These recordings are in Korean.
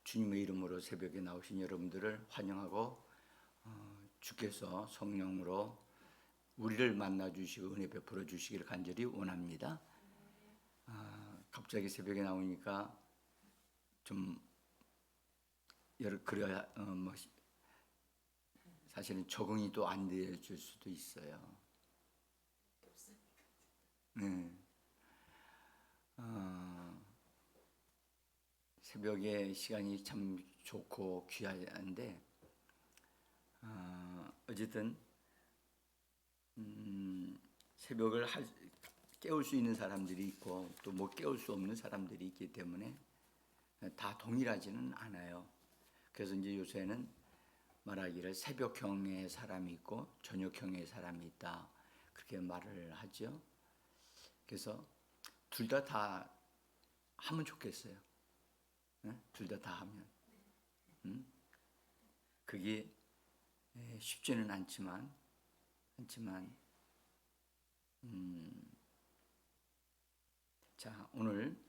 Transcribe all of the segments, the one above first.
주님의 이름으로 새벽에 나오신 여러분들을 환영하고 주께서 성령으로 우리를 만나 주시고 은혜 베풀어 주시기를 간절히 원합니다. 갑자기 새벽에 나오니까 좀 그래야 사실은 적응이 또 안 되어질 수도 있어요. 네. 새벽에 시간이 참 좋고 귀한데 어쨌든 새벽을 깨울 수 있는 사람들이 있고 또 못 깨울 수 없는 사람들이 있기 때문에 다 동일하지는 않아요. 그래서 이제 요새는 말하기를 새벽형의 사람이 있고 저녁형의 사람이 있다 그렇게 말을 하죠. 그래서 둘 다 하면 좋겠어요. 둘 다 하면 그게 쉽지는 않지만 자, 오늘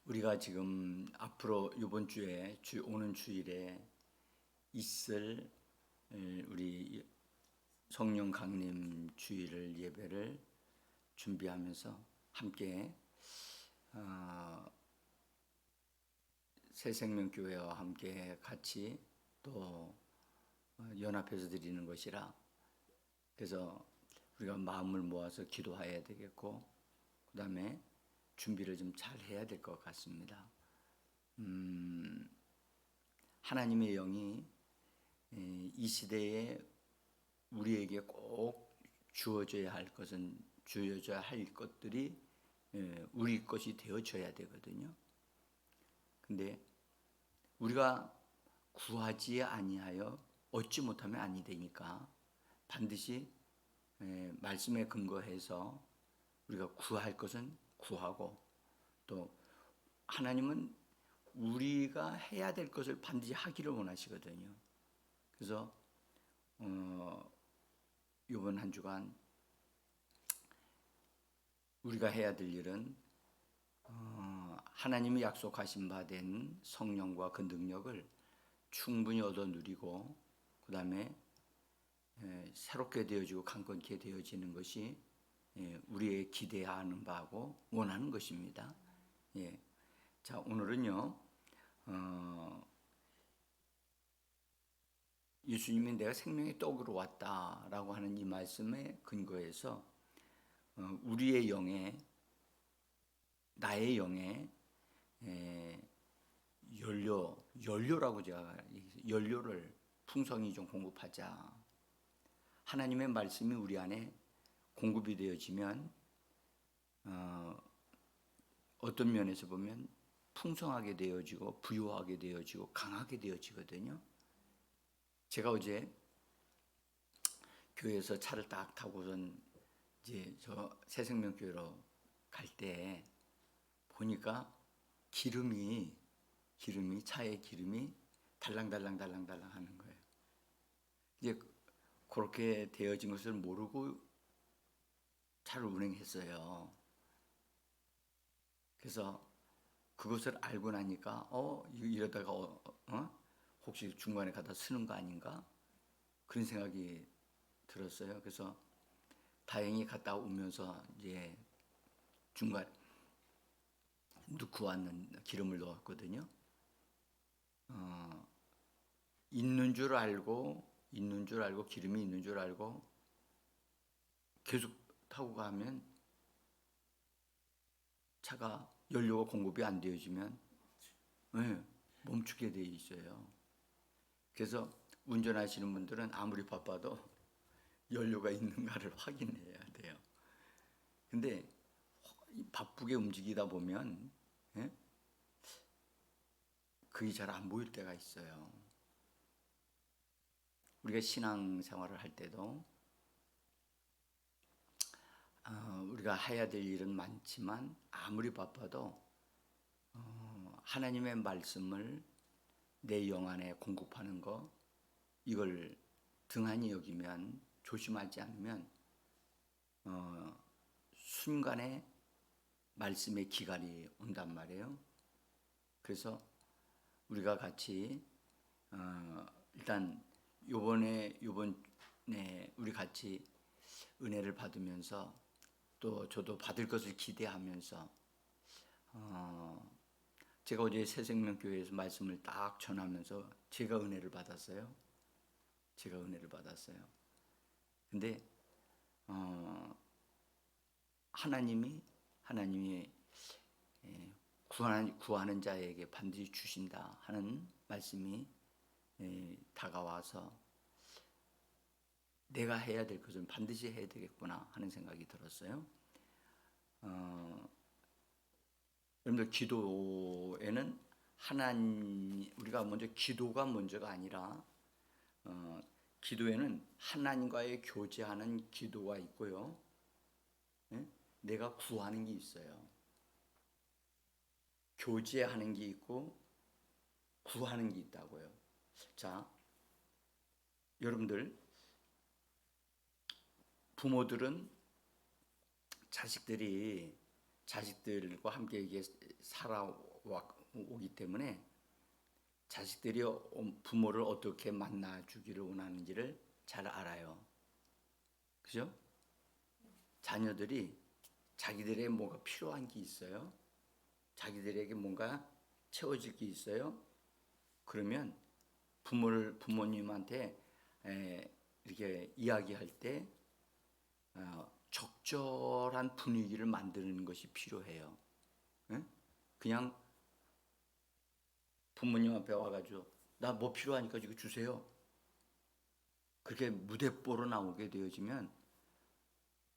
우리가 지금 앞으로 이번 주에 오는 주일에 있을 우리 성령 강림 주일 예배를 준비하면서 함께 새생명교회와 함께 같이 또 연합해서 드리는 것이라 그래서 우리가 마음을 모아서 기도해야 되겠고 그 다음에 준비를 좀 잘 해야 될 것 같습니다. 하나님의 영이 이 시대에 우리에게 꼭 주어져야 할 것들이 우리 것이 되어져야 되거든요. 근데 우리가 구하지 아니하여 얻지 못하면 아니 되니까 반드시 말씀에 근거해서 우리가 구할 것은 구하고 또 하나님은 우리가 해야 될 것을 반드시 하기를 원하시거든요. 그래서 이번 한 주간 우리가 해야 될 일은 하나님이 약속하신 바 된 성령과 그 능력을 충분히 얻어 누리고 그 다음에 새롭게 되어지고 강건케 되어지는 것이 우리의 기대하는 바하고 원하는 것입니다. 예. 자, 오늘은요 예수님이 내가 생명의 떡으로 왔다라고 하는 이 말씀에 근거해서 우리의 영에 나의 영에 연료라고 제가 연료를 풍성히 좀 공급하자. 하나님의 말씀이 우리 안에 공급이 되어지면 어떤 면에서 보면 풍성하게 되어지고 부유하게 되어지고 강하게 되어지거든요. 제가 어제 교회에서 차를 딱 타고선 이제 저 새생명교회로 갈 때 보니까 차의 기름이 달랑달랑 하는 거예요. 이제 그렇게 되어진 것을 모르고 차를 운행했어요. 그래서 그것을 알고 나니까 이러다가 혹시 중간에 가다 쓰는 거 아닌가 그런 생각이 들었어요. 그래서 다행히 갔다 오면서 이제 중간 넣고 왔는 기름을 넣었거든요. 있는 줄 알고 기름이 있는 줄 알고 계속 타고 가면 차가 연료가 공급이 안 되어지면 멈추게 돼 있어요. 그래서 운전하시는 분들은 아무리 바빠도 연료가 있는가를 확인해야 돼요. 근데 바쁘게 움직이다 보면 그게 잘 안 보일 때가 있어요. 우리가 신앙생활을 할 때도 우리가 해야 될 일은 많지만 아무리 바빠도 하나님의 말씀을 내 영 안에 공급하는 거 이걸 등한히 여기면 조심하지 않으면 순간에 말씀의 기갈이 온단 말이에요. 그래서 우리가 같이 일단 요번에 우리 같이 은혜를 받으면서 또 저도 받을 것을 기대하면서 제가 어제 새생명교회에서 말씀을 딱 전하면서 제가 은혜를 받았어요. 근데 하나님이 구하는 자에게 반드시 주신다 하는 말씀이 다가와서 내가 해야 될 것은 반드시 해야 되겠구나 하는 생각이 들었어요. 여러분들 기도에는 우리가 먼저 기도가 먼저가 아니라 기도에는 하나님과의 교제하는 기도가 있고요. 내가 구하는 게 있어요. 교제하는 게 있고 구하는 게 있다고요. 자, 여러분들 부모들은 자식들과 함께 이게 살아오기 때문에 자식들이 부모를 어떻게 만나주기를 원하는지를 잘 알아요. 그죠? 자녀들이 자기들의 뭐가 필요한 게 있어요. 자기들에게 뭔가 채워질 게 있어요. 그러면 부모님한테 이렇게 이야기할 때 적절한 분위기를 만드는 것이 필요해요. 그냥 부모님 앞에 와가지고 나 뭐 필요하니까 이거 주세요. 그렇게 무대뽀로 나오게 되어지면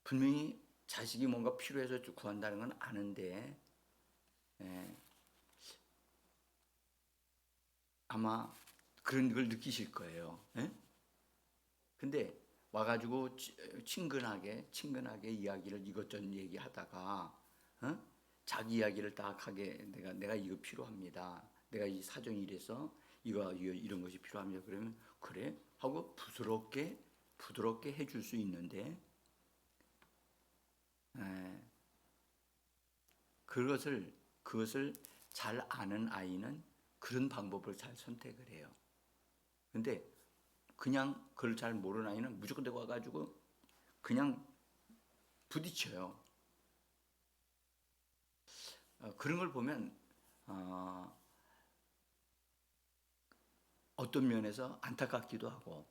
분명히 자식이 뭔가 필요해서 구한다는 건 아는데 아마 그런 걸 느끼실 거예요. 근데 와가지고 친근하게 이야기를 이것저것 얘기하다가 자기 이야기를 딱 하게 내가 이거 필요합니다. 내가 이 사정이 이래서 이런 것이 필요합니다. 그러면 그래 하고 부드럽게 해줄 수 있는데 그것을 잘 아는 아이는 그런 방법을 잘 선택을 해요. 근데 그냥 그걸 잘 모르는 아이는 무조건 내가 와가지고 그냥 부딪혀요. 그런 걸 보면 어떤 면에서 안타깝기도 하고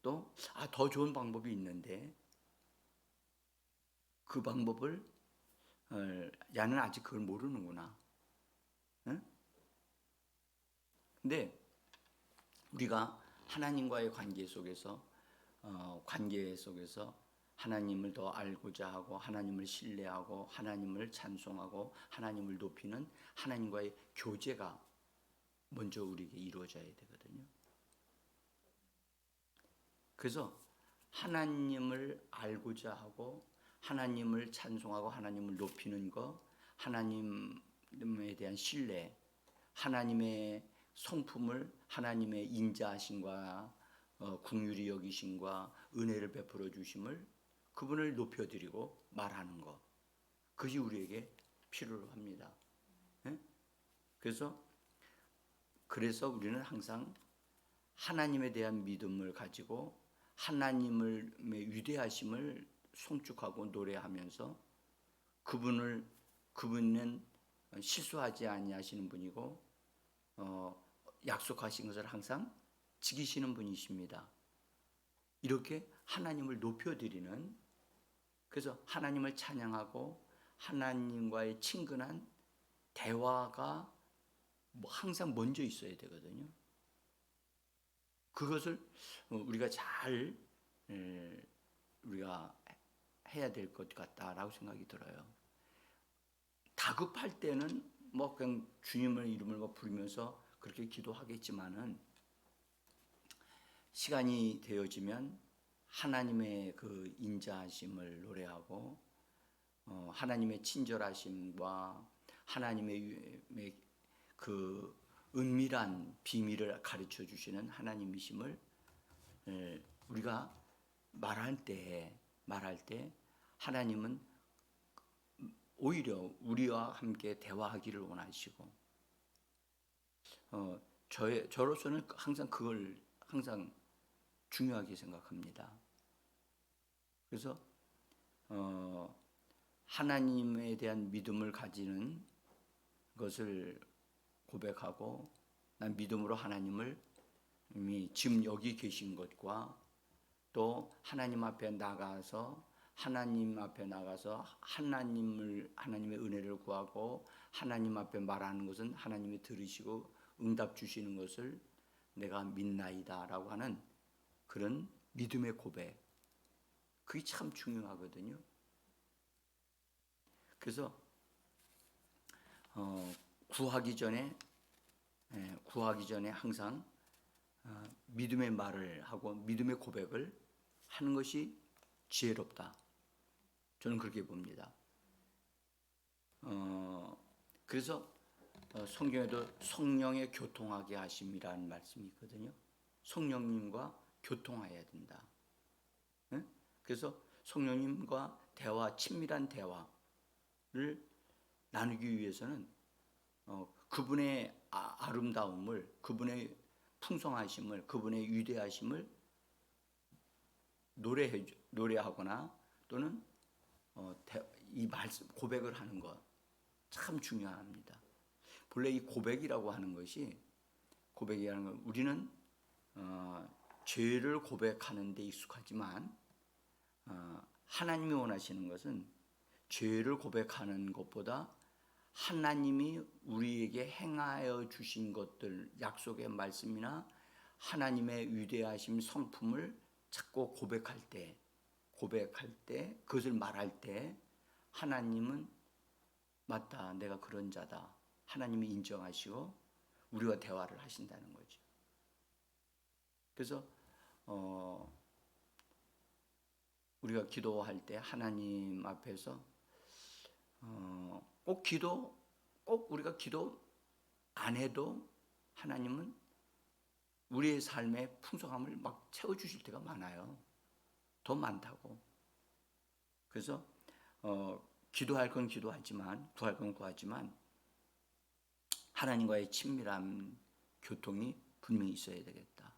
또 더 좋은 방법이 있는데 그 방법을 야는 아직 그걸 모르는구나. 근데 우리가 하나님과의 관계 속에서 하나님을 더 알고자 하고 하나님을 신뢰하고 하나님을 찬송하고 하나님을 높이는 하나님과의 교제가 먼저 우리에게 이루어져야 되거든요. 그래서 하나님을 알고자 하고 하나님을 찬송하고 하나님을 높이는 것, 하나님에 대한 신뢰, 하나님의 성품을 하나님의 인자하심과 긍휼히 여기심과 은혜를 베풀어 주심을 그분을 높여드리고 말하는 것, 그것이 우리에게 필요로 합니다. 그래서 우리는 항상 하나님에 대한 믿음을 가지고 하나님의 위대하심을 송축하고 노래하면서 그분은 실수하지 아니하시는 분이고 약속하신 것을 항상 지키시는 분이십니다. 이렇게 하나님을 높여드리는, 그래서 하나님을 찬양하고 하나님과의 친근한 대화가 항상 먼저 있어야 되거든요. 그것을 우리가 해야 될 것 같다라고 생각이 들어요. 다급할 때는 그냥 주님의 이름을 부르면서 그렇게 기도하겠지만은 시간이 되어지면 하나님의 그 인자하심을 노래하고 하나님의 친절하심과 하나님의 그 은밀한 비밀을 가르쳐 주시는 하나님이심을 우리가 말할 때 하나님은 오히려 우리와 함께 대화하기를 원하시고 저로서는 항상 그걸 항상 중요하게 생각합니다. 그래서 하나님에 대한 믿음을 가지는 것을 고백하고, 난 믿음으로 하나님을 이미 지금 여기 계신 것과 또 하나님 앞에 나가서 하나님의 은혜를 구하고 하나님 앞에 말하는 것은 하나님이 들으시고 응답 주시는 것을 내가 믿나이다라고 하는 그런 믿음의 고백, 그게 참 중요하거든요. 그래서 구하기 전에 항상 믿음의 말을 하고 믿음의 고백을 하는 것이 지혜롭다. 저는 그렇게 봅니다. 그래서 성경에도 성령의 교통하게 하심이라는 말씀이 있거든요. 성령님과 교통해야 된다. 그래서 성령님과 친밀한 대화를 나누기 위해서는 그분의 아름다움을, 그분의 풍성하심을, 그분의 위대하심을 노래하거나 또는 이 말씀 고백을 하는 것 참 중요합니다. 본래 이 고백이라고 하는 건 우리는 죄를 고백하는 데 익숙하지만 하나님이 원하시는 것은 죄를 고백하는 것보다 하나님이 우리에게 행하여 주신 것들, 약속의 말씀이나 하나님의 위대하심, 성품을 자꾸 고백할 때 그것을 말할 때 하나님은 맞다, 내가 그런 자다, 하나님이 인정하시고 우리와 대화를 하신다는 거죠. 그래서 우리가 기도할 때 하나님 앞에서 꼭 우리가 기도 안 해도 하나님은 우리의 삶의 풍성함을 막 채워주실 때가 많아요. 더 많다고. 그래서 기도할 건 기도하지만, 구할 건 구하지만 하나님과의 친밀한 교통이 분명히 있어야 되겠다.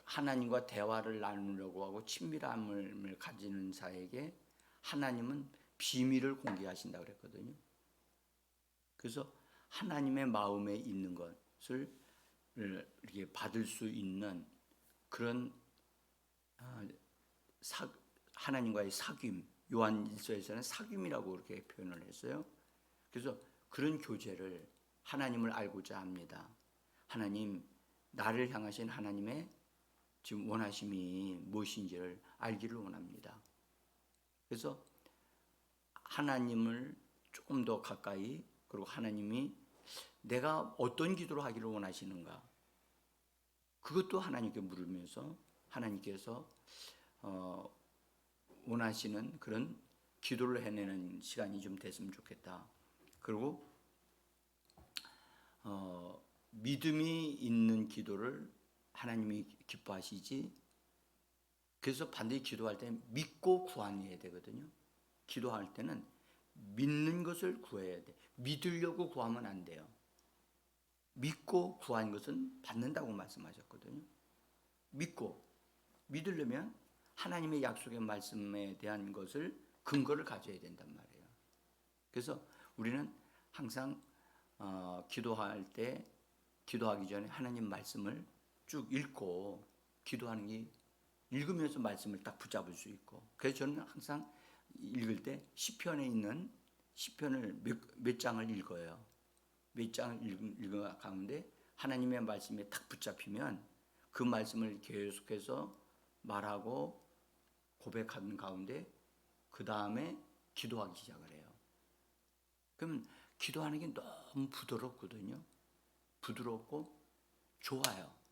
하나님과 대화를 나누려고 하고 친밀함을 가지는 자에게 하나님은 비밀을 공개하신다고 그랬거든요. 그래서 하나님의 마음에 있는 것을 이렇게 받을 수 있는 그런 하나님과의 사귐, 요한일서에서는 사귐이라고 그렇게 표현을 했어요. 그래서 그런 교제를 하나님을 알고자 합니다. 하나님, 나를 향하신 하나님의 지금 원하심이 무엇인지를 알기를 원합니다. 그래서 하나님을 조금 더 가까이, 그리고 하나님이 내가 어떤 기도를 하기를 원하시는가, 그것도 하나님께 물으면서 하나님께서 원하시는 그런 기도를 해내는 시간이 좀 됐으면 좋겠다. 그리고 믿음이 있는 기도를 하나님이 기뻐하시지. 그래서 반드시 기도할 때는 믿고 구해야 되거든요. 기도할 때는 믿는 것을 구해야 돼. 믿으려고 구하면 안 돼요. 믿고 구한 것은 받는다고 말씀하셨거든요. 믿으려면 하나님의 약속의 말씀에 대한 것을 근거를 가져야 된단 말이에요. 그래서 우리는 항상 기도하기 전에 하나님 말씀을 쭉 읽고 기도하는 게, 읽으면서 말씀을 딱 붙잡을 수 있고, 그래서 저는 항상 읽을 때 시편에 있는 시편을 몇 장을 읽어요. 몇 장을 읽어 가운데 하나님의 말씀에 딱 붙잡히면 그 말씀을 계속해서 말하고 고백하는 가운데 그 다음에 기도하기 시작을 해요. 그럼 기도하는 게 너무 부드럽거든요. 부드럽고 좋아요.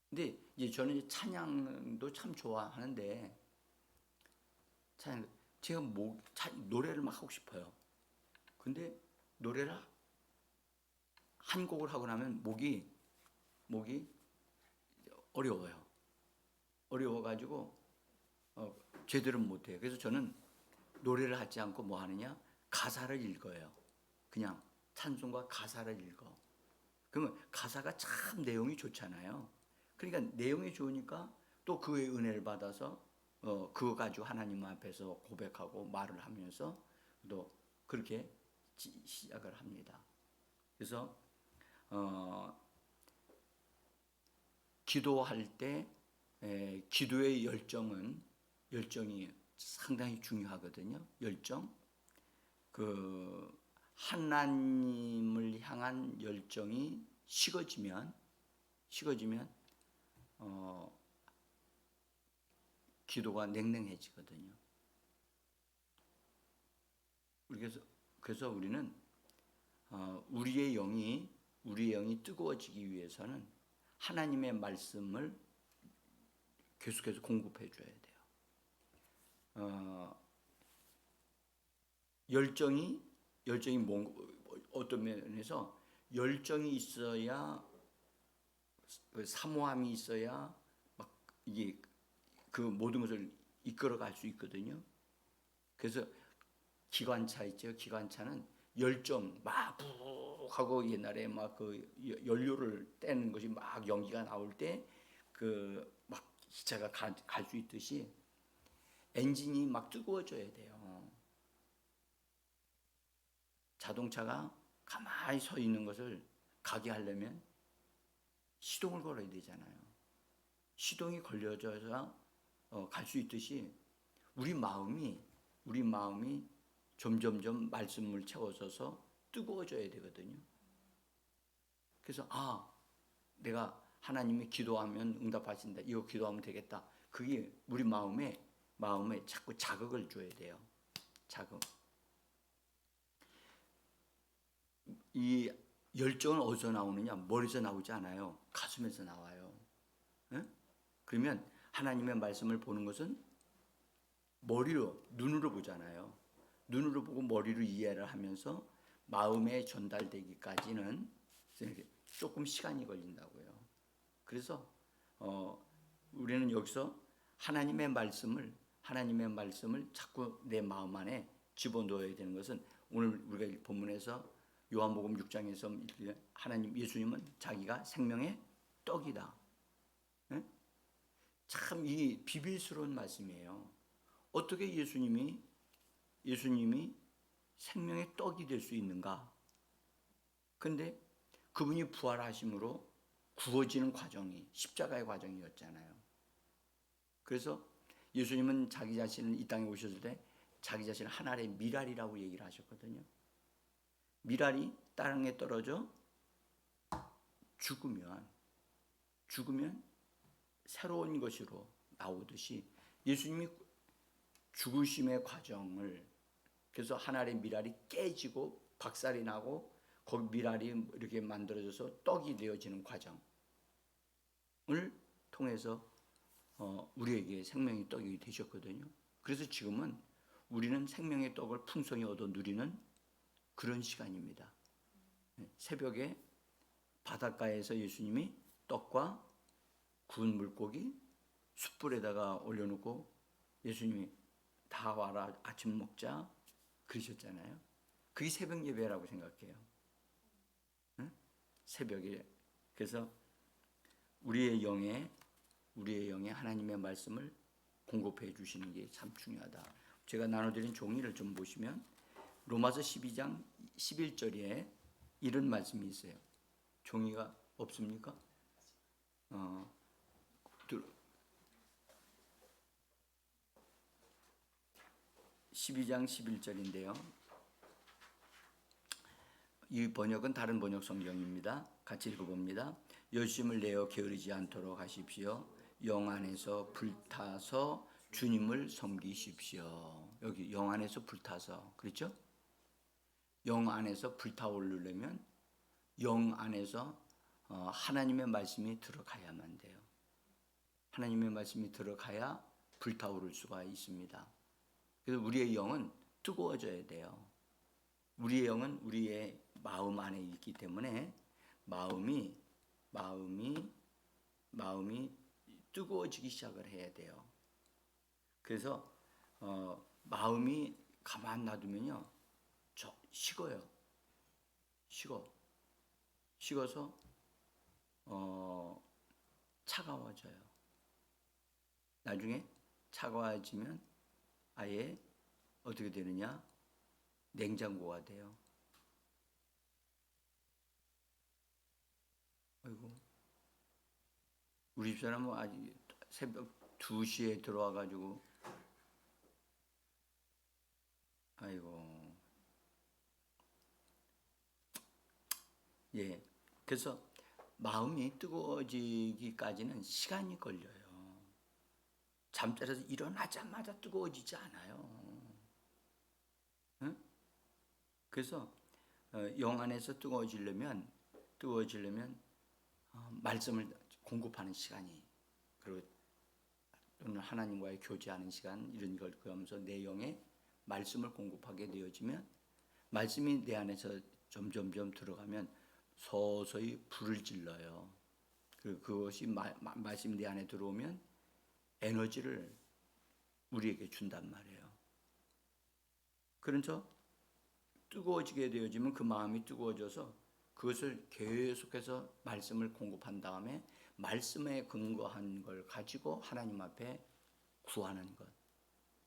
근데 이제 저는 찬양도 참 좋아하는데, 제가 노래를 막 하고 싶어요. 근데 노래를 한 곡을 하고 나면 목이 어려워가지고 제대로 못해요. 그래서 저는 노래를 하지 않고 뭐 하느냐? 가사를 읽어요. 그냥 찬송과 가사를 읽어. 그러면 가사가 참 내용이 좋잖아요. 그러니까 내용이 좋으니까 또 그의 은혜를 받아서 그거 가지고 하나님 앞에서 고백하고 말을 하면서 또 그렇게 시작을 합니다. 그래서 기도할 때 기도의 열정이 상당히 중요하거든요. 열정, 그 하나님을 향한 열정이 식어지면 기도가 냉랭해지거든요. 그래서 우리는 우리의 영이 뜨거워지기 위해서는 하나님의 말씀을 계속해서 공급해 줘야 돼요. 열정이 어떤 면에서 열정이 있어야, 사모함이 있어야 막 이게 그 모든 것을 이끌어갈 수 있거든요. 그래서 기관차 있죠. 기관차는 열정 막 하고 옛날에 막 그 연료를 떼는 것이 막 연기가 나올 때 그 막 기차가 갈 수 있듯이 엔진이 막 뜨거워져야 돼요. 자동차가 가만히 서 있는 것을 가게 하려면 시동을 걸어야 되잖아요. 시동이 걸려져야 갈 수 있듯이 우리 마음이 점점점 말씀을 채워져서 뜨거워져야 되거든요. 그래서 내가 하나님이 기도하면 응답하신다. 이거 기도하면 되겠다. 그게 우리 마음에 자꾸 자극을 줘야 돼요. 자극. 이 열정은 어디서 나오느냐? 머리에서 나오지 않아요. 가슴에서 나와요. 네? 그러면 하나님의 말씀을 보는 것은 눈으로 보잖아요. 눈으로 보고 머리로 이해를 하면서 마음에 전달되기까지는 조금 시간이 걸린다고요. 그래서 우리는 여기서 하나님의 말씀을 자꾸 내 마음 안에 집어넣어야 되는 것은 오늘 우리가 본문에서 요한복음 6장에서 예수님은 자기가 생명의 떡이다. 네? 참 이 비밀스러운 말씀이에요. 어떻게 예수님이 생명의 떡이 될 수 있는가? 근데 그분이 부활하심으로 구워지는 과정이 십자가의 과정이었잖아요. 그래서 예수님은 자기 자신을 이 땅에 오셨을 때 자기 자신을 하나의 미랄이라고 얘기를 하셨거든요. 미랄이 땅에 떨어져 죽으면 새로운 것으로 나오듯이 예수님이 죽으심의 과정을, 그래서 하나의 미랄이 깨지고 박살이 나고 거기 미랄이 이렇게 만들어져서 떡이 되어지는 과정을 통해서 우리에게 생명의 떡이 되셨거든요. 그래서 지금은 우리는 생명의 떡을 풍성히 얻어 누리는 그런 시간입니다. 새벽에 바닷가에서 예수님이 떡과 구운 물고기 숯불에다가 올려놓고 예수님이 다 와라 아침 먹자 그러셨잖아요. 그게 새벽 예배라고 생각해요. 응? 새벽에. 그래서 우리의 영에 하나님의 말씀을 공급해 주시는 게 참 중요하다. 제가 나눠드린 종이를 좀 보시면 로마서 12장 11절에 이런 말씀이 있어요. 종이가 없습니까? 12장 11절인데요. 이 번역은 다른 번역 성경입니다. 같이 읽어봅니다. 열심을 내어 게으르지 않도록 하십시오. 영 안에서 불타서 주님을 섬기십시오. 여기 영 안에서 불타서, 그렇죠? 영 안에서 불타오르려면 영 안에서 하나님의 말씀이 들어가야만 돼요. 하나님의 말씀이 들어가야 불타오를 수가 있습니다. 그래서 우리의 영은 뜨거워져야 돼요. 우리의 영은 우리의 마음 안에 있기 때문에 마음이 뜨거워지기 시작을 해야 돼요. 그래서 마음이 가만 놔두면요, 저 식어요. 식어서 차가워져요. 나중에 차가워지면 아예 어떻게 되느냐? 냉장고가 돼요. 아이고, 우리 집사람은 아직 새벽 2시에 들어와가지고, 아이고, 예. 그래서 마음이 뜨거워지기까지는 시간이 걸려요. 잠자리에서 일어나자마자 뜨거워지지 않아요. 응? 그래서 영 안에서 뜨거워지려면 말씀을 공급하는 시간이, 그리고 또는 하나님과의 교제하는 시간, 이런 걸 하면서 내 영에 말씀을 공급하게 되어지면, 말씀이 내 안에서 점점점 들어가면 서서히 불을 질러요. 그리고 그것이 말씀이 내 안에 들어오면 에너지를 우리에게 준단 말이에요. 그래서 뜨거워지게 되어지면 그 마음이 뜨거워져서 그것을 계속해서 말씀을 공급한 다음에 말씀에 근거한 걸 가지고 하나님 앞에 구하는 것.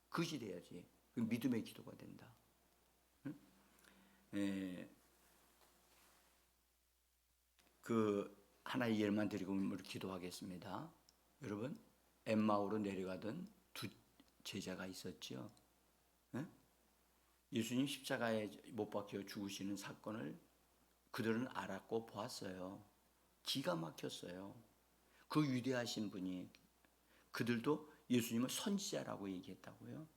그것이 돼야지. 그 믿음의 기도가 된다. 응? 그 하나의 예만 드리고 우리 기도하겠습니다. 여러분, 엠마오로 내려가던 두 제자가 있었죠. 응? 예수님 십자가에 못 박혀 죽으시는 사건을 그들은 알았고 보았어요. 기가 막혔어요. 그 위대하신 분이, 그들도 예수님을 선지자라고 얘기했다고요.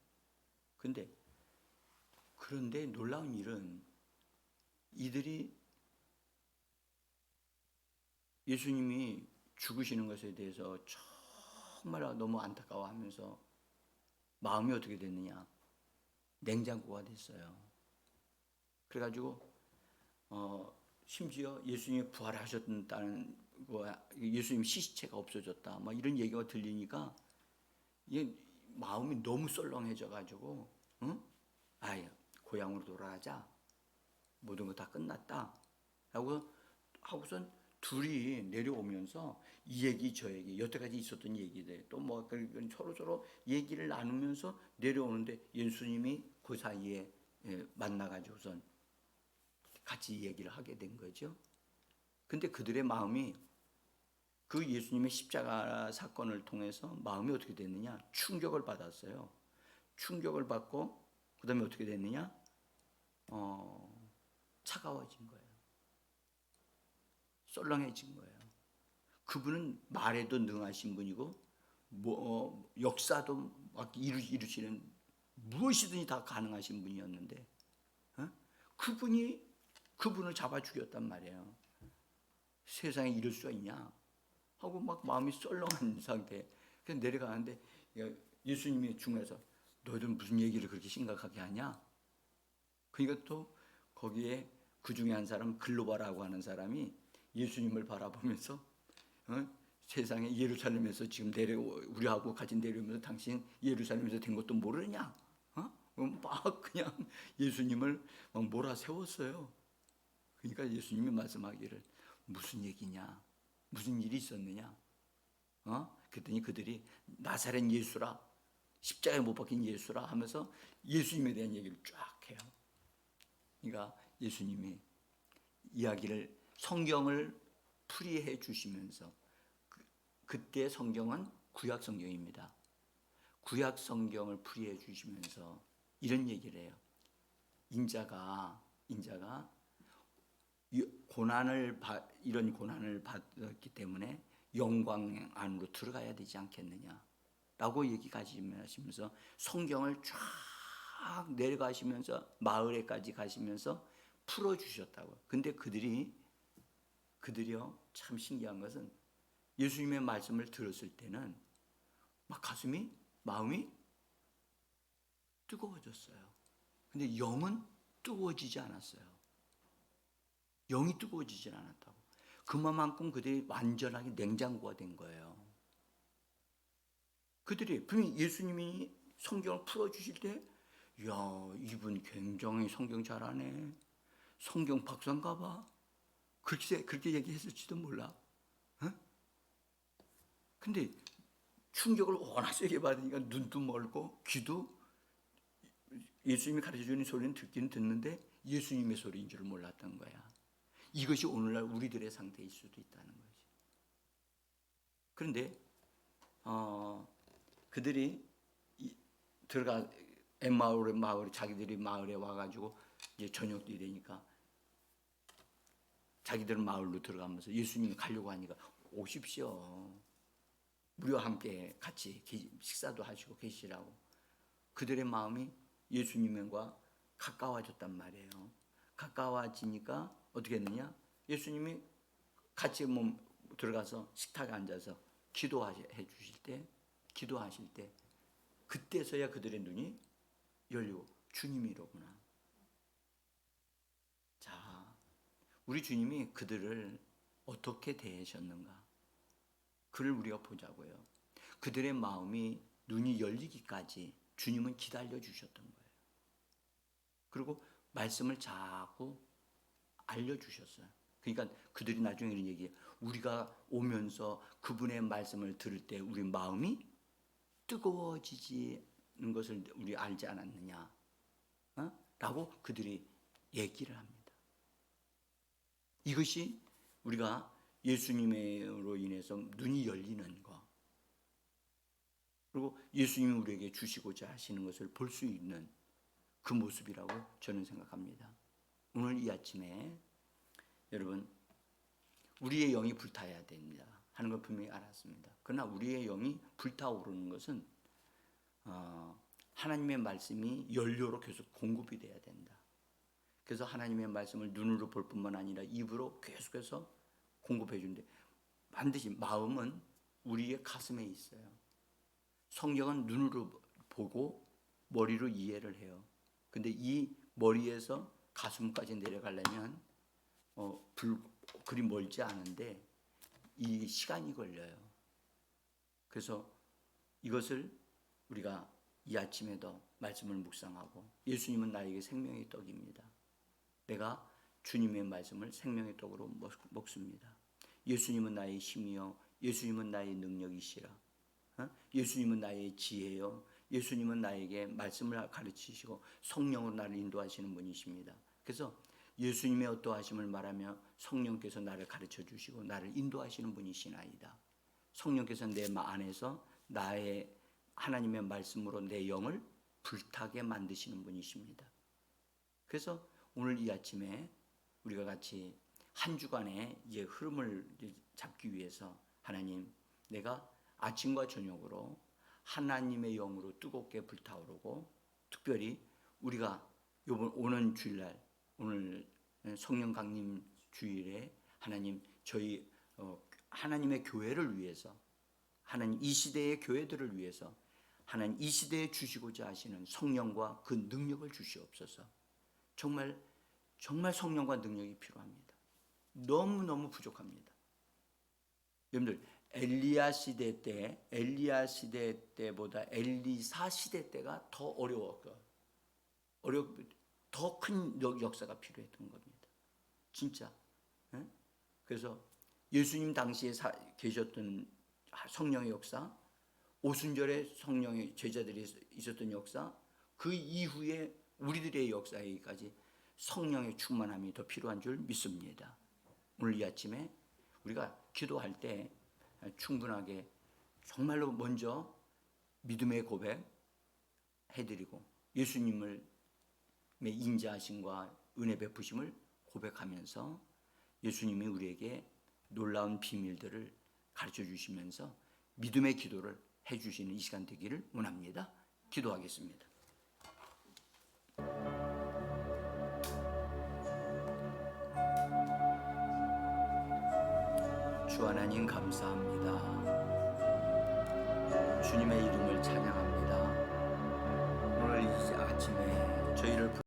그런데 놀라운 일은 이들이 예수님이 죽으시는 것에 대해서 정말 너무 안타까워하면서 마음이 어떻게 됐느냐? 냉장고가 됐어요. 그래가지고 심지어 예수님이 부활하셨다는 거야, 예수님 시체가 없어졌다, 막 이런 얘기가 들리니까 마음이 너무 썰렁해져가지고, 응? 아예 고향으로 돌아가자, 모든 거 다 끝났다 하고선 둘이 내려오면서 이 얘기 저 얘기, 여태까지 있었던 얘기들 또 뭐 서로 얘기를 나누면서 내려오는데 예수님이 그 사이에 만나가지고선 같이 얘기를 하게 된 거죠. 근데 그들의 마음이 그 예수님의 십자가 사건을 통해서 마음이 어떻게 됐느냐? 충격을 받았어요. 충격을 받고 그 다음에 어떻게 됐느냐? 차가워진 거예요. 썰렁해진 거예요. 그분은 말에도 능하신 분이고 역사도 막 이루시는, 무엇이든지 다 가능하신 분이었는데 그분을 잡아 죽였단 말이에요. 세상에 이럴 수가 있냐 하고 막 마음이 썰렁한 상태. 그래서 내려가는데 예수님이 중간에서 너희들 무슨 얘기를 그렇게 심각하게 하냐? 그러니까 또 거기에 그 중에 한 사람, 글로바라고 하는 사람이 예수님을 바라보면서 세상에 예루살렘에서 지금 우리하고 같이 내려오면서 당신 예루살렘에서 된 것도 모르느냐? 막 그냥 예수님을 막 몰아세웠어요. 그러니까 예수님이 말씀하기를 무슨 얘기냐? 무슨 일이 있었느냐? 그랬더니 그들이 나사렛 예수라, 십자가에 못 박힌 예수라 하면서 예수님에 대한 얘기를 쫙 해요. 그러니까 예수님이 이야기를, 성경을 풀이해 주시면서, 그때 성경은 구약 성경입니다. 구약 성경을 풀이해 주시면서 이런 얘기를 해요. 인자가 이런 고난을 받았기 때문에 영광 안으로 들어가야 되지 않겠느냐라고 얘기하시면서 성경을 쫙 내려가시면서 마을에까지 가시면서 풀어주셨다고. 근데 그들이요, 참 신기한 것은 예수님의 말씀을 들었을 때는 막 마음이 뜨거워졌어요. 근데 영은 뜨거워지지 않았어요. 영이 뜨거워지지 않았다고. 그만큼 그들이 완전하게 냉장고가 된 거예요. 그들이 분명히 예수님이 성경을 풀어주실 때 야, 이분 굉장히 성경 잘하네. 성경 박사인가 봐. 그렇게 얘기했을지도 몰라. 어? 근데 충격을 워낙 세게 받으니까 눈도 멀고 귀도 예수님이 가르쳐주는 소리는 듣기는 듣는데 예수님의 소리인 줄 몰랐던 거야. 이것이 오늘날 우리들의 상태일 수도 있다는 거지. 그런데 그들이 들어가 마을에 자기들이 마을에 와가지고 이제 저녁이 되니까 자기들은 마을로 들어가면서 예수님이 가려고 하니까 오십시오. 우리와 함께 같이 식사도 하시고 계시라고. 그들의 마음이 예수님과 가까워졌단 말이에요. 가까워지니까 어떻게 했느냐? 예수님이 같이 들어가서 식탁에 앉아서 기도하실 때 그때서야 그들의 눈이 열리고 주님이로구나. 자, 우리 주님이 그들을 어떻게 대하셨는가? 그를 우리가 보자고요. 그들의 마음이 눈이 열리기까지 주님은 기다려 주셨던 거예요. 그리고 말씀을 자꾸 알려주셨어요. 그러니까 그들이 나중에 이런 얘기해요. 우리가 오면서 그분의 말씀을 들을 때 우리 마음이 뜨거워지는 것을 우리 알지 않았느냐? 라고 그들이 얘기를 합니다. 이것이 우리가 예수님으로 인해서 눈이 열리는 것, 그리고 예수님이 우리에게 주시고자 하시는 것을 볼 수 있는 그 모습이라고 저는 생각합니다. 오늘 이 아침에 여러분, 우리의 영이 불타야 됩니다 하는 걸 분명히 알았습니다. 그러나 우리의 영이 불타오르는 것은 하나님의 말씀이 연료로 계속 공급이 돼야 된다. 그래서 하나님의 말씀을 눈으로 볼 뿐만 아니라 입으로 계속해서 공급해 주는데, 반드시 마음은 우리의 가슴에 있어요. 성경은 눈으로 보고 머리로 이해를 해요. 근데 이 머리에서 가슴까지 내려가려면 그리 멀지 않은데 이 시간이 걸려요. 그래서 이것을 우리가 이 아침에도 말씀을 묵상하고, 예수님은 나에게 생명의 떡입니다. 내가 주님의 말씀을 생명의 떡으로 먹습니다. 예수님은 나의 힘이요, 예수님은 나의 능력이시라. 예수님은 나의 지혜요, 예수님은 나에게 말씀을 가르치시고 성령으로 나를 인도하시는 분이십니다. 그래서 예수님의 어떠하심을 말하며 성령께서 나를 가르쳐 주시고 나를 인도하시는 분이시나이다. 성령께서 내 안에서 나의 하나님의 말씀으로 내 영을 불타게 만드시는 분이십니다. 그래서 오늘 이 아침에 우리가 같이 한 주간의 이제 흐름을 잡기 위해서, 하나님, 내가 아침과 저녁으로 하나님의 영으로 뜨겁게 불타오르고, 특별히 우리가 이번 오는 주일날, 오늘 성령 강림 주일에 하나님, 저희 하나님의 교회를 위해서, 하나님 이 시대의 교회들을 위해서 하나님 이 시대에 주시고자 하시는 성령과 그 능력을 주시옵소서. 정말 성령과 능력이 필요합니다. 너무너무 부족합니다. 여러분들, 엘리야 시대 때보다 엘리사 시대 때가 더 어려웠고 더 큰 역사가 필요했던 겁니다. 진짜. 그래서 예수님 당시에 계셨던 성령의 역사, 오순절에 성령의 제자들이 있었던 역사, 그 이후에 우리들의 역사에까지 성령의 충만함이 더 필요한 줄 믿습니다. 오늘 이 아침에 우리가 기도할 때 충분하게 정말로 먼저 믿음의 고백 해드리고 예수님의 인자하심과 은혜 베푸심을 고백하면서 예수님이 우리에게 놀라운 비밀들을 가르쳐 주시면서 믿음의 기도를 해주시는 이 시간 되기를 원합니다. 기도하겠습니다. 주 하나님 감사합니다. 주님의 이름을 찬양합니다. 오늘 이 아침에 저희를